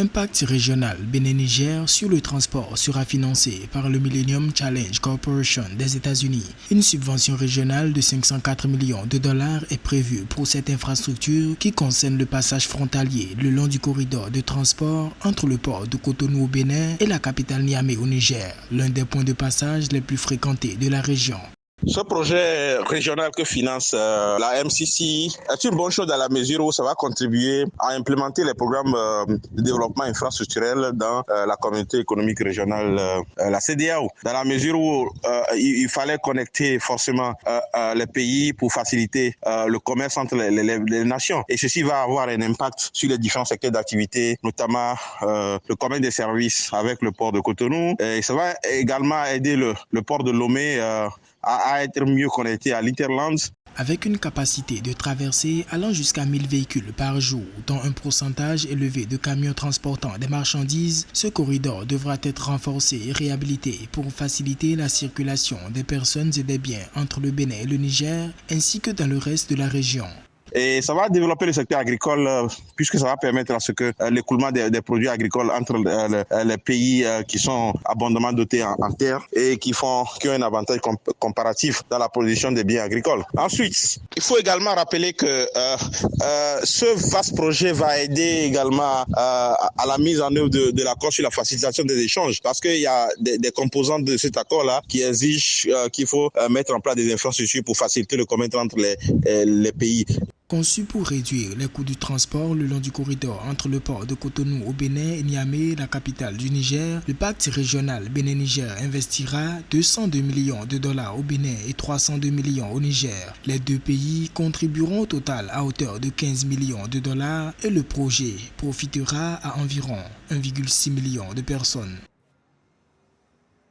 Un pacte régional Bénin-Niger sur le transport sera financé par le Millennium Challenge Corporation des États-Unis. Une subvention régionale de 504 millions de dollars est prévue pour cette infrastructure qui concerne le passage frontalier le long du corridor de transport entre le port de Cotonou au Bénin et la capitale Niamey au Niger, l'un des points de passage les plus fréquentés de la région. Ce projet régional que finance la MCC est une bonne chose dans la mesure où ça va contribuer à implémenter les programmes de développement infrastructurel dans la communauté économique régionale, la CEDEAO. Dans la mesure où il fallait connecter forcément les pays pour faciliter le commerce entre les nations. Et ceci va avoir un impact sur les différents secteurs d'activité, notamment le commerce des services avec le port de Cotonou. Et ça va également aider le port de Lomé à être mieux connecté à l'Interland. Avec une capacité de traversée allant jusqu'à 1000 véhicules par jour, dont un pourcentage élevé de camions transportant des marchandises, ce corridor devra être renforcé et réhabilité pour faciliter la circulation des personnes et des biens entre le Bénin et le Niger, ainsi que dans le reste de la région. Et ça va développer le secteur agricole puisque ça va permettre à ce que l'écoulement des produits agricoles entre les pays qui sont abondamment dotés en terre et qui ont un avantage comparatif dans la production des biens agricoles. Ensuite, il faut également rappeler que ce vaste projet va aider également à la mise en œuvre de l'accord sur la facilitation des échanges parce qu'il y a des composantes de cet accord-là qui exigent qu'il faut mettre en place des infrastructures pour faciliter le commerce entre les pays. Conçu pour réduire les coûts du transport le long du corridor entre le port de Cotonou au Bénin et Niamey, la capitale du Niger, le pacte régional Bénin-Niger investira 202 millions de dollars au Bénin et 302 millions au Niger. Les deux pays contribueront au total à hauteur de 15 millions de dollars et le projet profitera à environ 1,6 million de personnes.